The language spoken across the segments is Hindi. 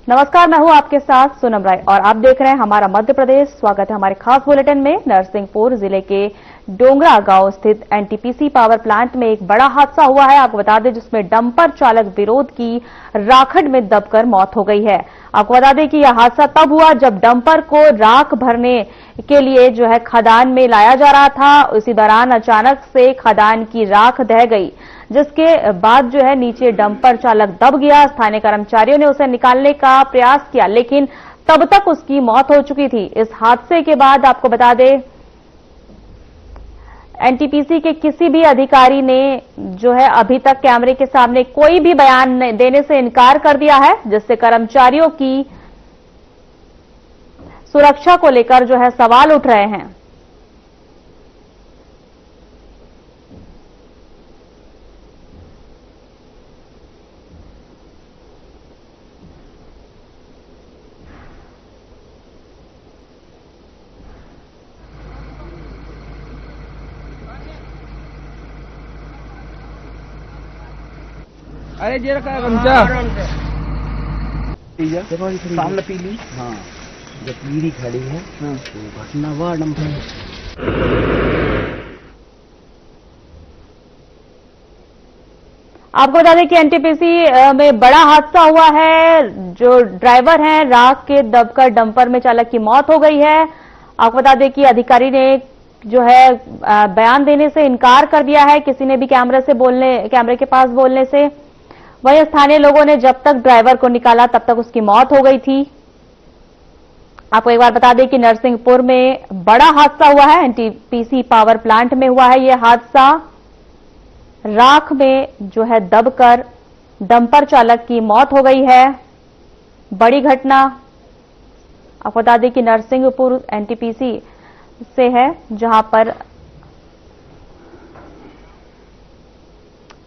नमस्कार, मैं हूं आपके साथ सोनम राय और आप देख रहे हैं हमारा मध्य प्रदेश। स्वागत है हमारे खास बुलेटिन में। नरसिंहपुर जिले के डोंगरा गांव स्थित एनटीपीसी पावर प्लांट में एक बड़ा हादसा हुआ है। आपको बता दें, जिसमें डंपर चालक विरोध की राखड़ में दबकर मौत हो गई है। आपको बता दें कि यह हादसा तब हुआ जब डंपर को राख भरने के लिए खदान में लाया जा रहा था। उसी दौरान अचानक से खदान की राख दह गई, जिसके बाद नीचे डंपर चालक दब गया। स्थानीय कर्मचारियों ने उसे निकालने का प्रयास किया, लेकिन तब तक उसकी मौत हो चुकी थी। इस हादसे के बाद आपको बता दें, एनटीपीसी के किसी भी अधिकारी ने अभी तक कैमरे के सामने कोई भी बयान देने से इनकार कर दिया है, जिससे कर्मचारियों की सुरक्षा को लेकर सवाल उठ रहे हैं। अरे जेर का गमछा सामने पीली, हाँ जब पीली खड़ी है तो घटना हुआ डंपर। आपको बता दें कि एनटीपीसी में बड़ा हादसा हुआ है। जो ड्राइवर हैं, राख के दबकर डंपर में चालक की मौत हो गई है। आपको बता दें कि अधिकारी ने बयान देने से इनकार कर दिया है, किसी ने भी कैमरे के पास बोलने से। वहीं स्थानीय लोगों ने जब तक ड्राइवर को निकाला तब तक उसकी मौत हो गई थी। आपको एक बार बता दें कि नरसिंहपुर में बड़ा हादसा हुआ है। एनटीपीसी पावर प्लांट में हुआ है यह हादसा। राख में दबकर डंपर चालक की मौत हो गई है। बड़ी घटना। आपको बता दें कि नरसिंहपुर एनटीपीसी से है, जहां पर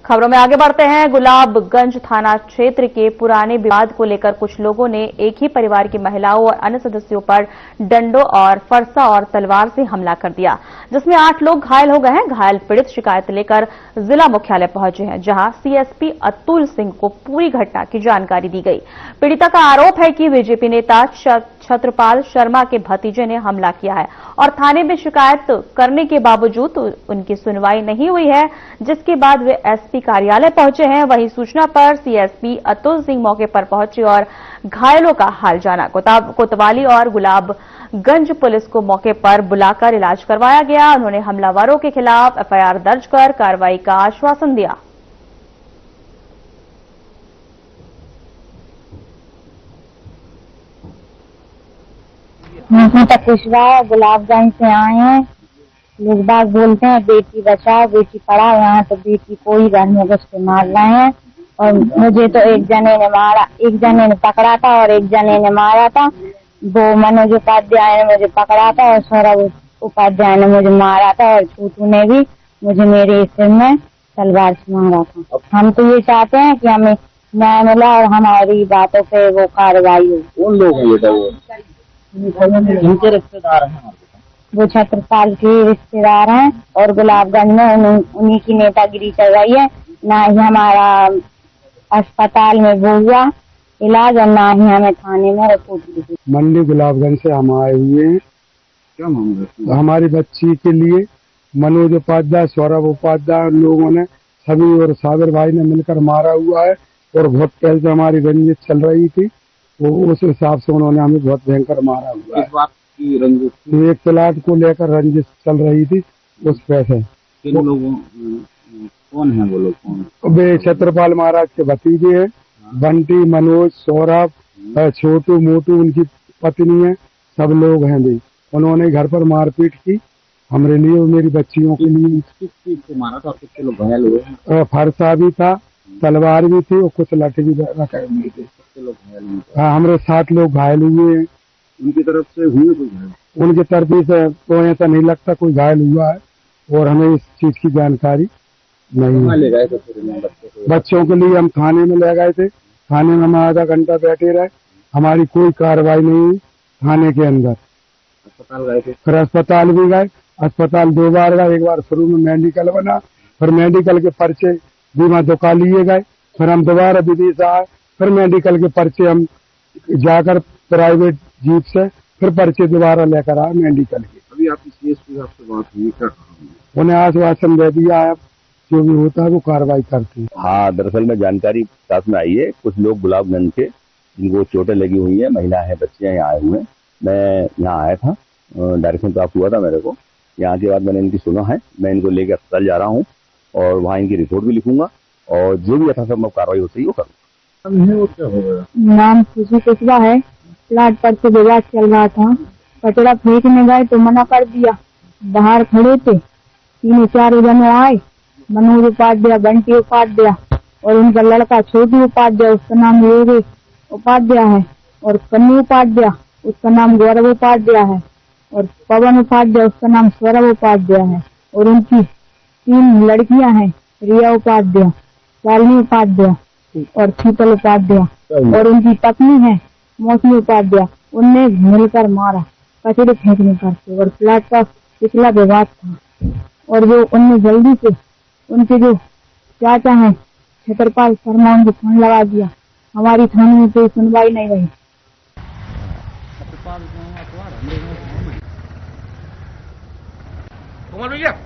खबरों में आगे बढ़ते हैं। गुलाबगंज थाना क्षेत्र के पुराने विवाद को लेकर कुछ लोगों ने एक ही परिवार की महिलाओं और अन्य सदस्यों पर डंडों और फरसा और तलवार से हमला कर दिया, जिसमें 8 लोग घायल हो गए हैं। घायल पीड़ित शिकायत लेकर जिला मुख्यालय पहुंचे हैं, जहां सीएसपी अतुल सिंह को पूरी घटना की जानकारी दी गई। पीड़िता का आरोप है कि बीजेपी नेता छत्रपाल शर्मा के भतीजे ने हमला किया है और थाने में शिकायत करने के बावजूद उनकी सुनवाई नहीं हुई है, जिसके बाद वे एसपी कार्यालय पहुंचे हैं। वहीं सूचना पर सीएसपी अतुल सिंह मौके पर पहुंचे और घायलों का हाल जाना। कोतवाली और गुलाबगंज पुलिस को मौके पर बुलाकर इलाज करवाया गया। उन्होंने हमलावरों के खिलाफ एफआईआर दर्ज कर कार्रवाई का आश्वासन दिया। कुशवाहा गुलाबगंज से आए हैं। लोग बाग बोलते हैं बेटी बचाओ बेटी पढ़ाओ, यहाँ तो बेटी को ही घर में घुस के मार रहे हैं। और मुझे तो एक जने ने मारा, एक जने ने पकड़ा था और एक जने ने मारा था। वो मनोज उपाध्याय ने मुझे पकड़ा था और सौरभ उपाध्याय ने मुझे मारा था और छोटू ने भी मुझे मेरे सिर में तलवार से मारा था। हम तो ये चाहते हैं कि हमें न्याय मिला और हमारी बातों पे वो कार्रवाई हो। कौन लोग हैं बेटा? वो उनके रिश्तेदार हैं? वो छत्रपाल के रिश्तेदार हैं और गुलाबगंज में उन्हीं की नेतागिरी चल रही है। ना ही हमारा अस्पताल में वो हुआ इलाज और ना ही हमें थाने में रिपोर्ट दी। मंडी गुलाबगंज से हम आए हुए हैं। क्या मामला? हमारी बच्ची के लिए मनोज उपाध्याय, सौरभ उपाध्याय लोगों ने सभी और साबिर भाई ने मिलकर मारा हुआ है और बहुत पहले से हमारी रंजिश चल रही थी। वो उस हिसाब से उन्होंने हमें बहुत भयंकर मारा हुआ है। इस बात की रंजिश? एक प्लाट को लेकर रंजिश चल रही थी उस पैसे। किन लोगों, कौन है वो लोग? कौन? वे छत्रपाल महाराज के भतीजे हैं। बंटी, मनोज, सौरभ, छोटू, मोटू उनकी पत्नी है, सब लोग हैं भी। उन्होंने घर पर मारपीट की हमारे लिए और मेरी बच्चियों के लिए। किस चीज से मारा था? कितने लोग घायल हुए? फरसा भी था, तलवार भी थी और कुछ लाठी भी रखे हुए थे। कितने लोग घायल हुए? हाँ, हमारे 7 लोग घायल हुए हैं। उनकी तरफ से हुए कोई घायल? उनकी तरफ से तो ऐसा नहीं लगता कोई घायल हुआ है और हमें इस चीज की जानकारी नहीं है। ले गए थे बच्चों के लिए हम थाने में ले गए थे। थाने में हम आधा घंटा बैठे रहे, हमारी कोई कार्रवाई नहीं हुई थाने के अंदर। अस्पताल गए थे? फिर अस्पताल भी गए। अस्पताल 2 बार गए। एक बार शुरू में मेडिकल बना, फिर मेडिकल के पर्चे बीमा दुका लिए गए। फिर हम दोबारा विदेश आए, फिर मेडिकल के पर्चे हम जाकर प्राइवेट जीप से फिर पर्चे दोबारा लेकर आए मेडिकल के। अभी आपकी सीएसपी साहब से बात हुई, क्या कहा? उन्हें आश्वासन दे दिया है, जो भी होता है वो कार्रवाई करती है। हाँ, दरअसल में जानकारी साथ में आई है, कुछ लोग गुलाबगंज के जिनको चोटें लगी हुई है, महिला है, बच्चे हैं, यहाँ आए हुए हैं। मैं यहाँ आया था, डायरेक्शन प्राप्त हुआ था मेरे को। यहाँ के बाद मैंने इनकी सुना है, मैं इनको लेकर अस्पताल जा रहा हूँ और वहाँ इनकी रिपोर्ट भी लिखूंगा और जो भी यथासंभव कार्रवाई होती है वो करूँगा। वो क्या होगा? नाम खुशी कुशवा है। प्लाट पर से विवाद चल रहा था, कचरा फेंकने गए तो मना कर दिया। बाहर खड़े थे, 3-4 जने आए, मनोज उपाध्याय, बंटी उपाध्याय और उनका लड़का छोटू उपाध्याय, उसका नाम योगेश उपाध्याय है, और कन्नू उपाध्याय, उसका नाम गौरव उपाध्याय है, और पवन उपाध्याय, उसका नाम सौरभ उपाध्याय है, और उनकी 3 लड़कियां हैं, रिया उपाध्याय, शालिनी उपाध्याय और शीतल उपाध्याय, और उनकी पत्नी है मौसमी उपाध्याय। उनने मिलकर मारा कचरे फेंकने करके, और प्लाट का पिछला विवाद था, और वो उनने जल्दी से उनके जो चाचा हैं छत्रपाल शर्मा, उनको फोन लगा दिया। हमारी थाने में कोई सुनवाई नहीं रही। कुमार भैया,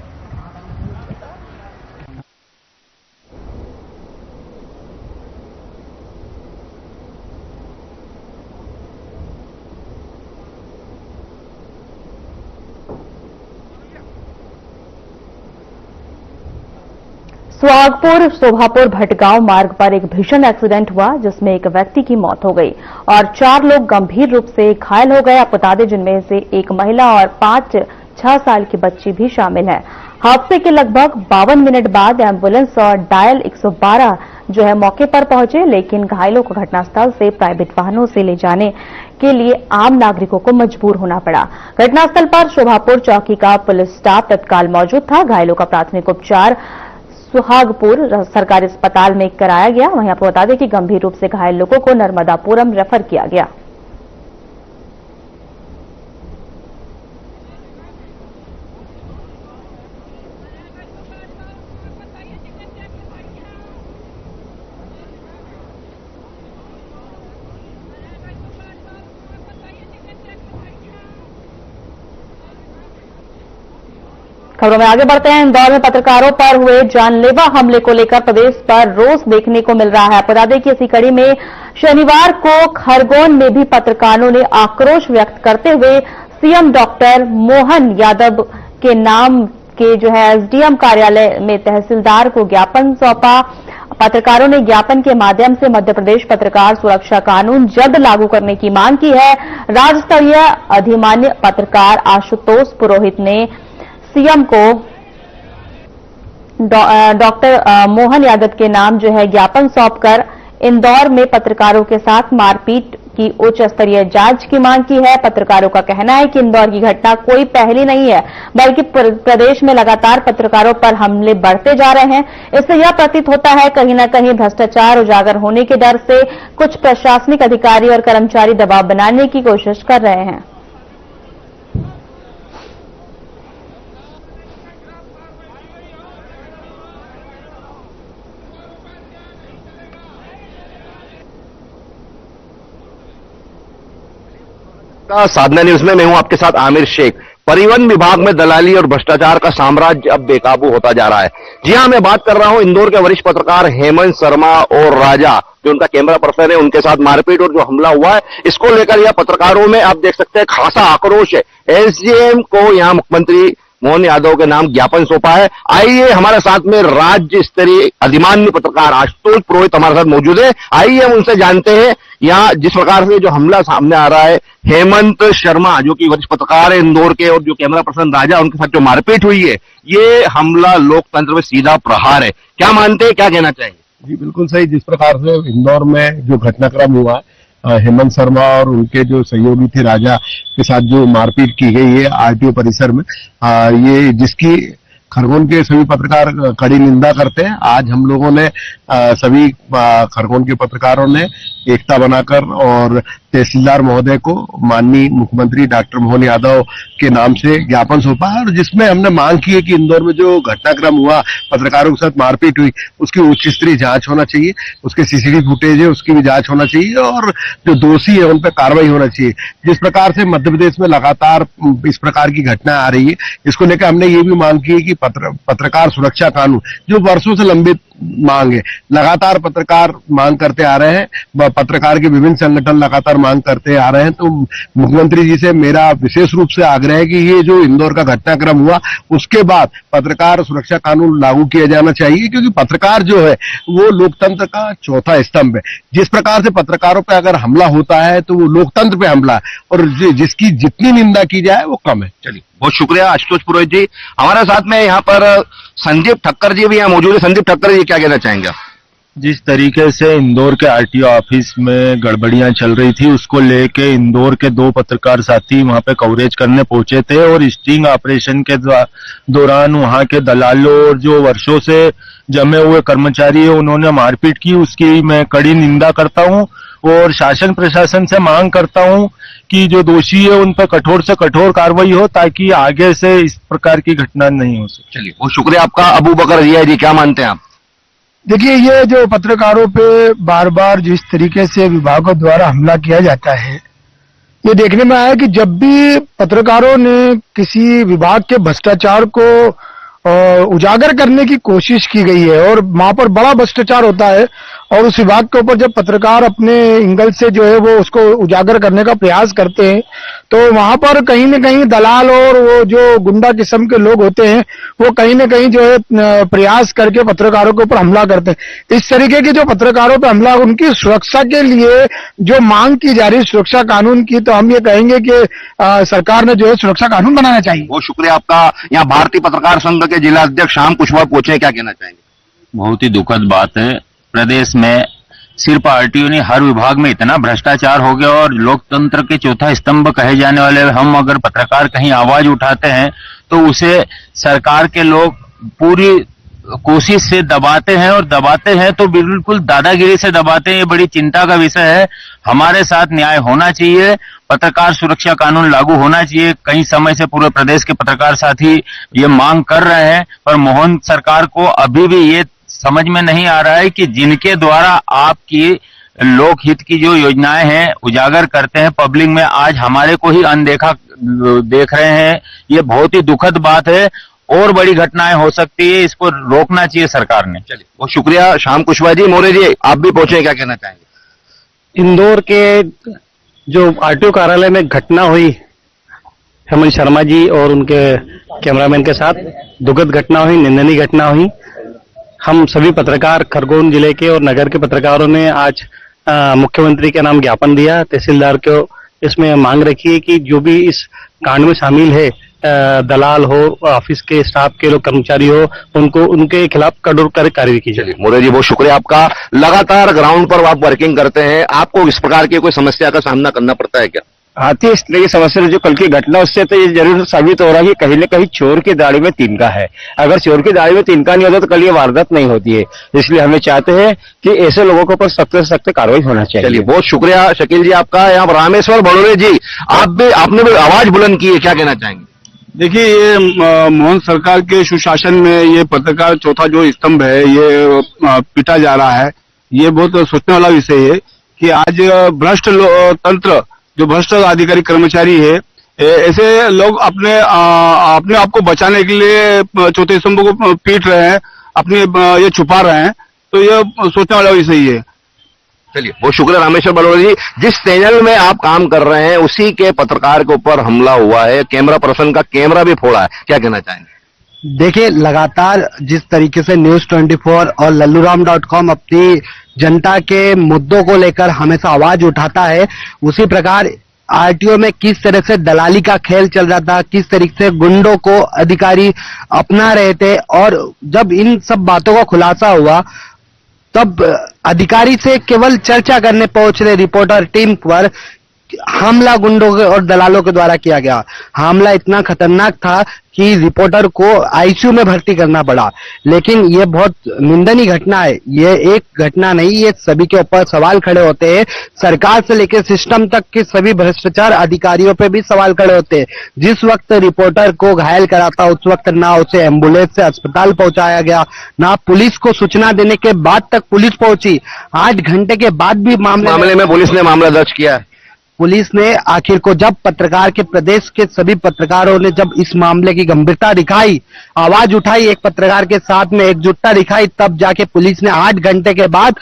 सुहागपुर शोभापुर भटगांव मार्ग पर एक भीषण एक्सीडेंट हुआ, जिसमें एक व्यक्ति की मौत हो गई और 4 लोग गंभीर रूप से घायल हो गए। आपको बता दें, जिनमें से एक महिला और 5-6 साल की बच्ची भी शामिल है। हादसे के लगभग 52 मिनट बाद एम्बुलेंस और डायल 112 जो है मौके पर पहुंचे, लेकिन घायलों को घटनास्थल से प्राइवेट वाहनों से ले जाने के लिए आम नागरिकों को मजबूर होना पड़ा। घटनास्थल पर शोभापुर चौकी का पुलिस स्टाफ तत्काल मौजूद था। घायलों का प्राथमिक उपचार सुहागपुर सरकारी अस्पताल में कराया गया। वहीं आपको बता दें कि गंभीर रूप से घायल लोगों को नर्मदापुरम रेफर किया गया। खबरों में आगे बढ़ते हैं। इंदौर में पत्रकारों पर हुए जानलेवा हमले को लेकर प्रदेश पर रोष देखने को मिल रहा है। बता दें कि इसी कड़ी में शनिवार को खरगोन में भी पत्रकारों ने आक्रोश व्यक्त करते हुए सीएम डॉक्टर मोहन यादव के नाम के जो है एसडीएम कार्यालय में तहसीलदार को ज्ञापन सौंपा। पत्रकारों ने ज्ञापन के माध्यम से मध्य प्रदेश पत्रकार सुरक्षा कानून जल्द लागू करने की मांग की है। राज्य स्तरीय अधिमान्य पत्रकार आशुतोष पुरोहित ने सीएम को डॉक्टर मोहन यादव के नाम जो है ज्ञापन सौंपकर इंदौर में पत्रकारों के साथ मारपीट की उच्च स्तरीय जांच की मांग की है। पत्रकारों का कहना है कि इंदौर की घटना कोई पहली नहीं है, बल्कि प्रदेश में लगातार पत्रकारों पर हमले बढ़ते जा रहे हैं। इससे यह प्रतीत होता है कहीं न कहीं भ्रष्टाचार उजागर होने के डर से कुछ प्रशासनिक अधिकारी और कर्मचारी दबाव बनाने की कोशिश कर रहे हैं। साधना न्यूज में मैं हूं आपके साथ आमिर शेख। परिवहन विभाग में दलाली और भ्रष्टाचार का साम्राज्य अब बेकाबू होता जा रहा है। जी हां, मैं बात कर रहा हूं इंदौर के वरिष्ठ पत्रकार हेमंत शर्मा और राजा, जो उनका कैमरा पर्सन है, उनके साथ मारपीट और जो हमला हुआ है, इसको लेकर यह पत्रकारों में आप देख सकते हैं खासा आक्रोश है। एसडीएम को यहां मुख्यमंत्री मोहन यादव के नाम ज्ञापन सौंपा है। आइए, हमारे साथ में राज्य स्तरीय अधिमान्य पत्रकार आशुतोष पुरोहित हमारे साथ मौजूद है। आइए हम उनसे जानते हैं यहाँ जिस प्रकार से जो हमला सामने आ रहा है, हेमंत शर्मा जो कि वरिष्ठ पत्रकार है इंदौर के, और जो कैमरा पर्सन राजा, उनके साथ जो मारपीट हुई है, ये हमला लोकतंत्र में सीधा प्रहार है। क्या मानते हैं, क्या कहना चाहिए? जी बिल्कुल सही। जिस प्रकार से इंदौर में जो घटनाक्रम हुआ, हेमंत शर्मा और उनके जो सहयोगी थे राजा के साथ जो मारपीट की गई है आरटीओ परिसर में, ये जिसकी खरगोन के सभी पत्रकार कड़ी निंदा करते हैं। आज हम लोगों ने सभी खरगोन के पत्रकारों ने एकता बनाकर और तहसीलदार महोदय को माननीय मुख्यमंत्री डॉक्टर मोहन यादव के नाम से ज्ञापन सौंपा है, और जिसमें हमने मांग की है कि इंदौर में जो घटनाक्रम हुआ, पत्रकारों के साथ मारपीट हुई, उसकी उच्च स्तरीय जांच होना चाहिए, उसके सीसीटीवी फुटेज है उसकी भी जांच होना चाहिए, और जो दोषी है उन पर कार्रवाई होना चाहिए। जिस प्रकार से मध्य प्रदेश में लगातार इस प्रकार की घटना आ रही है, इसको लेकर हमने ये भी मांग की है कि पत्रकार सुरक्षा कानून, जो वर्षों से लंबित मांग है, लगातार पत्रकार मांग करते आ रहे हैं, पत्रकार के विभिन्न संगठन लगातार मांग करते आ रहे हैं, तो मुख्यमंत्री जी से मेरा विशेष रूप से आग्रह है कि ये जो इंदौर का घटनाक्रम हुआ उसके बाद पत्रकार सुरक्षा कानून लागू किया जाना चाहिए, क्योंकि पत्रकार जो है वो लोकतंत्र का चौथा स्तंभ है। जिस प्रकार से पत्रकारों पर अगर हमला होता है तो वो लोकतंत्र पे हमला है, और जिसकी जितनी निंदा की जाए वो कम है। चलिए, बहुत शुक्रिया आशुतोष पुरोहित जी। हमारे साथ में यहाँ पर संजीव ठक्कर जी भी यहाँ मौजूद है। संजीव ठक्कर जी, क्या कहना चाहेंगे आप? जिस तरीके से इंदौर के आरटीओ ऑफिस में गड़बड़ियां चल रही थी, उसको लेके इंदौर के 2 पत्रकार साथी वहां पे कवरेज करने पहुंचे थे, और स्टिंग ऑपरेशन के दौरान वहां के दलालों और जो वर्षों से जमे हुए कर्मचारी है उन्होंने मारपीट की, उसकी मैं कड़ी निंदा करता हूं, और शासन प्रशासन से मांग करता हूं कि जो दोषी है उन पर कठोर से कठोर कार्रवाई हो, ताकि आगे से इस प्रकार की घटना नहीं हो सके। चलिए, बहुत शुक्रिया आपका। अबू बकर रिया जी, क्या मानते हैं आप? देखिए, ये जो पत्रकारों पे बार बार जिस तरीके से विभागों द्वारा हमला किया जाता है, ये देखने में आया कि जब भी पत्रकारों ने किसी विभाग के भ्रष्टाचार को उजागर करने की कोशिश की गई है, और वहां पर बड़ा भ्रष्टाचार होता है, और उस विभाग के ऊपर जब पत्रकार अपने एंगल से जो है वो उसको उजागर करने का प्रयास करते हैं, तो वहां पर कहीं न कहीं दलाल और वो जो गुंडा किस्म के लोग होते हैं वो कहीं न कहीं जो है प्रयास करके पत्रकारों के ऊपर हमला करते हैं। इस तरीके के जो पत्रकारों पर हमला, उनकी सुरक्षा के लिए जो मांग की जा रही है सुरक्षा कानून की, तो हम ये कहेंगे कि सरकार ने जो है सुरक्षा कानून बनाना चाहिए। बहुत शुक्रिया आपका। यहाँ भारतीय पत्रकार संघ के जिला अध्यक्ष श्याम कुशवाहा पूछे, क्या कहना चाहेंगे? बहुत ही दुखद बात है, प्रदेश में सिर्फ आरटीओ नहीं, हर विभाग में इतना भ्रष्टाचार हो गया, और लोकतंत्र के चौथा स्तंभ कहे जाने वाले हम अगर पत्रकार कहीं आवाज उठाते हैं तो उसे सरकार के लोग पूरी कोशिश से दबाते हैं, और दबाते हैं तो बिल्कुल दादागिरी से दबाते हैं। ये बड़ी चिंता का विषय है। हमारे साथ न्याय होना चाहिए, पत्रकार सुरक्षा कानून लागू होना चाहिए। कई समय से पूरे प्रदेश के पत्रकार साथी ये मांग कर रहे हैं, पर मोहन सरकार को अभी भी ये समझ में नहीं आ रहा है कि जिनके द्वारा आपकी लोकहित की जो योजनाएं हैं उजागर करते हैं पब्लिक में, आज हमारे को ही अनदेखा देख रहे हैं। ये बहुत ही दुखद बात है, और बड़ी घटनाएं हो सकती है, इसको रोकना चाहिए सरकार ने। चलिए, बहुत शुक्रिया श्याम कुशवाहा जी। मौर्य जी, आप भी पहुंचे, क्या कहना चाहेंगे? इंदौर के जो आरटीओ कार्यालय में घटना हुई हेमंत शर्मा जी और उनके कैमरामैन के साथ, दुखद घटना हुई, निंदनीय घटना हुई। हम सभी पत्रकार खरगोन जिले के और नगर के पत्रकारों ने आज मुख्यमंत्री के नाम ज्ञापन दिया, तहसीलदार को इसमें मांग रखी है कि जो भी इस कांड में शामिल है, दलाल हो, ऑफिस के स्टाफ के लोग, कर्मचारी हो, उनको उनके खिलाफ कठोर कार्रवाई की जाए। मोरे जी, बहुत शुक्रिया आपका। लगातार ग्राउंड पर आप वर्किंग करते हैं, आपको इस प्रकार की कोई समस्या का सामना करना पड़ता है क्या? आती है इस तरह की समस्या। जो कल की घटना, उससे तो ये जरूर साबित हो रहा है कि कहीं न कहीं चोर की दाढ़ी में तिनका है। अगर चोर की दाढ़ी में तिनका नहीं होता तो कल ये वारदात नहीं होती है। इसलिए हमें चाहते हैं कि ऐसे लोगों के ऊपर सख्त से सख्त कार्रवाई होना चाहिए। चलिए, बहुत शुक्रिया शकील जी आपका। यहाँ रामेश्वर बड़ोले जी, आपने भी आवाज बुलंद की है, क्या कहना चाहेंगे? देखिए, ये मोहन सरकार के सुशासन में ये पत्रकार चौथा जो स्तंभ है ये पिटा जा रहा है। ये बहुत सोचने वाला विषय है कि आज भ्रष्ट तंत्र, जो भ्रष्ट अधिकारी कर्मचारी है, ऐसे लोग अपने आप को बचाने के लिए चौथे स्तंभ को पीट रहे हैं, अपने ये छुपा रहे हैं, तो ये सोचने वाला विषय है। चलिए, बहुत शुक्रिया रामेश्वर बड़ोले जी। जिस चैनल में आप काम कर रहे हैं उसी के पत्रकार के ऊपर हमला हुआ है, कैमरा पर्सन का कैमरा भी फोड़ा है, क्या कहना चाहेंगे? देखिए, लगातार जिस तरीके से न्यूज 24 और लल्लूराम.com अपनी जनता के मुद्दों को लेकर हमेशा आवाज उठाता है, उसी प्रकार आरटीओ में किस तरह से दलाली का खेल चल रहा था, किस तरीके से गुंडों को अधिकारी अपना रहे थे, और जब इन सब बातों का खुलासा हुआ तब अधिकारी से केवल चर्चा करने पहुंच रहे रिपोर्टर टीम पर हमला गुंडों और दलालों के द्वारा किया गया। हमला इतना खतरनाक था कि रिपोर्टर को आईसीयू में भर्ती करना पड़ा। लेकिन ये बहुत निंदनीय घटना है। ये एक घटना नहीं, ये सभी के ऊपर सवाल खड़े होते हैं। सरकार से लेकर सिस्टम तक के सभी भ्रष्टाचार अधिकारियों पे भी सवाल खड़े होते हैं। जिस वक्त रिपोर्टर को घायल करा था उस वक्त ना उसे एम्बुलेंस से अस्पताल पहुंचाया गया, ना पुलिस को सूचना देने के बाद तक पुलिस पहुंची। 8 घंटे के बाद भी मामले में पुलिस ने मामला दर्ज किया है। पुलिस ने आखिर को जब पत्रकार के प्रदेश के सभी पत्रकारों ने जब इस मामले की गंभीरता दिखाई, आवाज उठाई, एक पत्रकार के साथ में एकजुटता दिखाई, तब जाके पुलिस ने 8 घंटे के बाद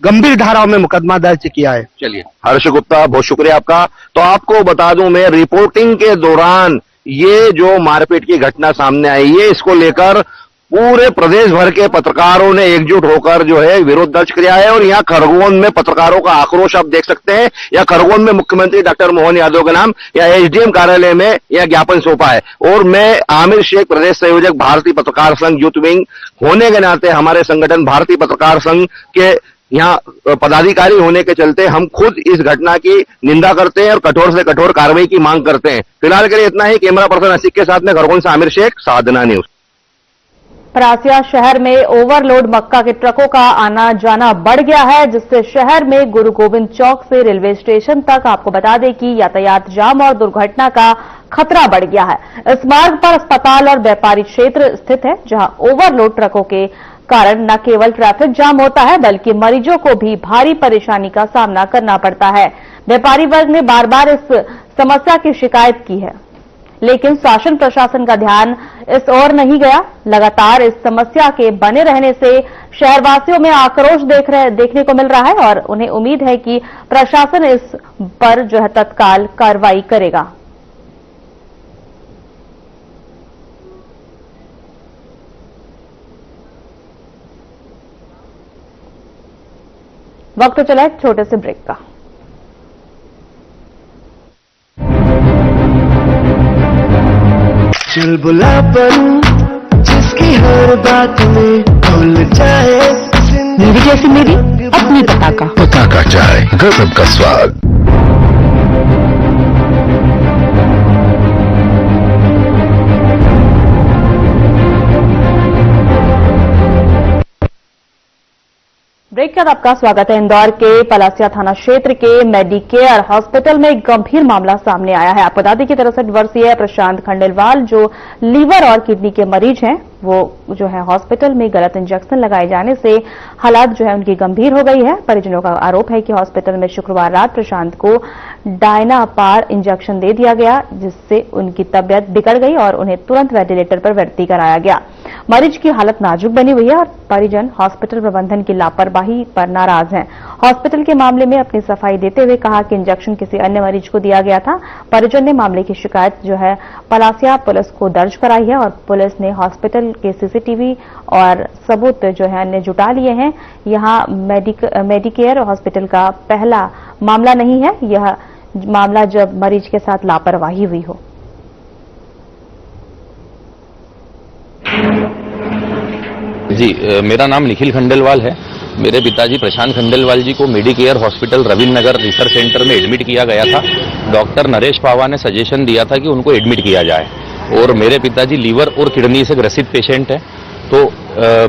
गंभीर धाराओं में मुकदमा दर्ज किया है। चलिए हर्ष गुप्ता, बहुत शुक्रिया आपका। तो आपको बता दूं मैं, रिपोर्टिंग के दौरान ये जो मारपीट की घटना सामने आई है, इसको लेकर पूरे प्रदेश भर के पत्रकारों ने एकजुट होकर जो है विरोध दर्ज किया है। और यहाँ खरगोन में पत्रकारों का आक्रोश आप देख सकते हैं। या खरगोन में मुख्यमंत्री डॉक्टर मोहन यादव के नाम या एसडीएम कार्यालय में यह ज्ञापन सौंपा है। और मैं आमिर शेख, प्रदेश संयोजक भारतीय पत्रकार संघ यूथ विंग होने के नाते हमारे संगठन भारतीय पत्रकार संघ के यहाँ पदाधिकारी होने के चलते हम खुद इस घटना की निंदा करते हैं और कठोर से कठोर कार्रवाई की मांग करते हैं। फिलहाल के लिए इतना ही। कैमरा पर्सन असिक के साथ में खरगोन से आमिर शेख, साधना न्यूज। परासिया शहर में ओवरलोड मक्का के ट्रकों का आना जाना बढ़ गया है, जिससे शहर में गुरु गोविंद चौक से रेलवे स्टेशन तक आपको बता दें कि यातायात जाम और दुर्घटना का खतरा बढ़ गया है। इस मार्ग पर अस्पताल और व्यापारी क्षेत्र स्थित है, जहां ओवरलोड ट्रकों के कारण न केवल ट्रैफिक जाम होता है बल्कि मरीजों को भी भारी परेशानी का सामना करना पड़ता है। व्यापारी वर्ग ने बार बार इस समस्या की शिकायत की है, लेकिन शासन प्रशासन का ध्यान इस ओर नहीं गया। लगातार इस समस्या के बने रहने से शहरवासियों में आक्रोश देखने को मिल रहा है और उन्हें उम्मीद है कि प्रशासन इस पर जो है तत्काल कार्रवाई करेगा। वक्त तो चला एक छोटे से ब्रेक का। चल बुलापन जिसकी हर बात में भूल जाए, मेरी जैसी मेरी अपनी पताका चाय, गजब का स्वाद। ब्रेक के बाद आपका स्वागत है। इंदौर के पलासिया थाना क्षेत्र के मेडिकेयर हॉस्पिटल में एक गंभीर मामला सामने आया है। आपको बता दें कि 63 वर्षीय प्रशांत खंडेलवाल जो लीवर और किडनी के मरीज हैं, वो जो है हॉस्पिटल में गलत इंजेक्शन लगाए जाने से हालात जो है उनकी गंभीर हो गई है। परिजनों का आरोप है कि हॉस्पिटल में शुक्रवार रात प्रशांत को डायनापार इंजेक्शन दे दिया गया, जिससे उनकी तबियत बिगड़ गई और उन्हें तुरंत वेंटिलेटर पर भर्ती कराया गया। मरीज की हालत नाजुक बनी हुई है और परिजन हॉस्पिटल प्रबंधन की लापरवाही पर नाराज हैं। हॉस्पिटल के मामले में अपनी सफाई देते हुए कहा कि इंजेक्शन किसी अन्य मरीज को दिया गया था। परिजन ने मामले की शिकायत जो है पलासिया पुलिस को दर्ज कराई है और पुलिस ने हॉस्पिटल के सीसीटीवी और सबूत जो है अन्य जुटा लिए हैं। यहां मेडिकेयर हॉस्पिटल का पहला मामला नहीं है, यह मामला जब मरीज के साथ लापरवाही हुई हो। जी, मेरा नाम निखिल खंडेलवाल है। मेरे पिताजी प्रशांत खंडेलवाल जी को मेडिकेयर हॉस्पिटल रविंद्र नगर रिसर्च सेंटर में एडमिट किया गया था। डॉक्टर नरेश पावा ने सजेशन दिया था कि उनको एडमिट किया जाए और मेरे पिताजी लीवर और किडनी से ग्रसित पेशेंट है, तो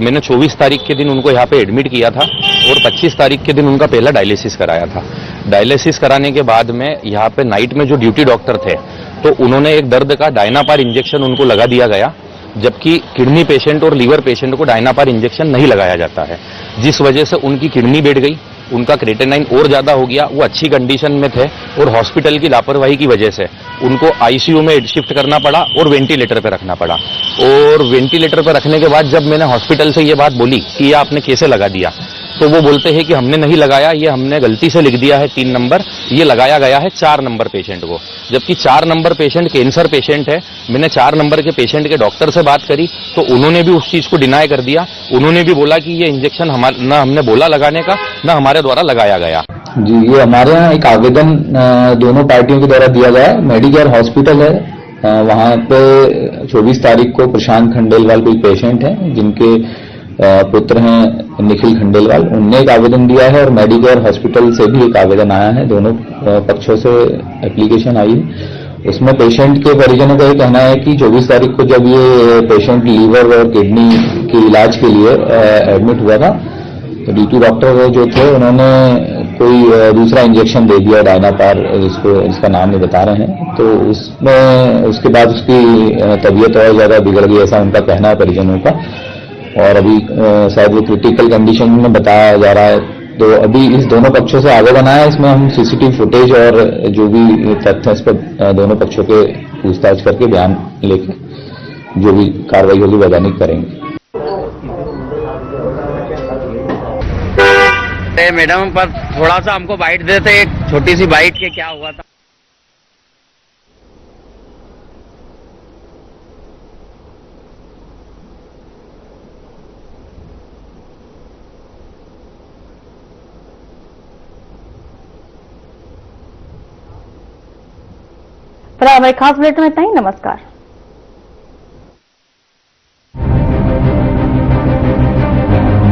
मैंने 24 तारीख के दिन उनको यहाँ पे एडमिट किया था और 25 तारीख के दिन उनका पहला डायलिसिस कराया था। डायलिसिस कराने के बाद में यहाँ पे नाइट में जो ड्यूटी डॉक्टर थे, तो उन्होंने एक दर्द का डायनापार इंजेक्शन उनको लगा दिया गया, जबकि किडनी पेशेंट और लीवर पेशेंट को डायनापार इंजेक्शन नहीं लगाया जाता है, जिस वजह से उनकी किडनी बैठ गई, उनका क्रेटेनाइन और ज्यादा हो गया। वो अच्छी कंडीशन में थे और हॉस्पिटल की लापरवाही की वजह से उनको आईसीयू में शिफ्ट करना पड़ा और वेंटिलेटर पर रखना पड़ा। और वेंटिलेटर पर रखने के बाद जब मैंने हॉस्पिटल से ये बात बोली कि ये आपने कैसे लगा दिया, तो वो बोलते हैं कि हमने नहीं लगाया, ये हमने गलती से लिख दिया है 3 नंबर, ये लगाया गया है 4 नंबर पेशेंट को, जबकि 4 नंबर पेशेंट कैंसर पेशेंट है। मैंने 4 नंबर के पेशेंट के डॉक्टर से बात करी तो उन्होंने भी उस चीज को डिनाई कर दिया। उन्होंने भी बोला कि ये इंजेक्शन न हमने बोला लगाने का, न हमारे द्वारा लगाया गया। जी, ये हमारे यहाँ एक आवेदन दोनों पार्टियों के द्वारा दिया गया है। मेडिकेयर हॉस्पिटल है, वहाँ पे 24 तारीख को प्रशांत खंडेलवाल कोई पेशेंट है जिनके पुत्र हैं निखिल खंडेलवाल, उनने एक आवेदन दिया है और मेडिकेयर हॉस्पिटल से भी एक आवेदन आया है। दोनों पक्षों से एप्लीकेशन आई है। उसमें पेशेंट के परिजनों का ये कहना है कि 24 तारीख को जब ये पेशेंट लीवर और किडनी के इलाज के लिए एडमिट हुआ था, तो ड्यूटी डॉक्टर जो थे उन्होंने कोई दूसरा इंजेक्शन दे दिया, डायनापार, इसका नाम नहीं बता रहे हैं। तो उसमें उसके बाद उसकी तबीयत और ज्यादा बिगड़ गई, ऐसा उनका कहना है परिजनों का, और अभी शायद वो क्रिटिकल कंडीशन में बताया जा रहा है। तो अभी इस दोनों पक्षों से आवेदन आया है, इसमें हम सीसीटीवी फुटेज और जो भी तथ्य है इस पर दोनों पक्षों के पूछताछ करके बयान लेके जो भी कार्रवाई होगी वैधानिक करेंगे। मैडम पर थोड़ा सा हमको बाइट देते, एक छोटी सी बाइट के क्या हुआ था। फिलहाल हमारे खास बुलेटिन में इतना ही। नमस्कार।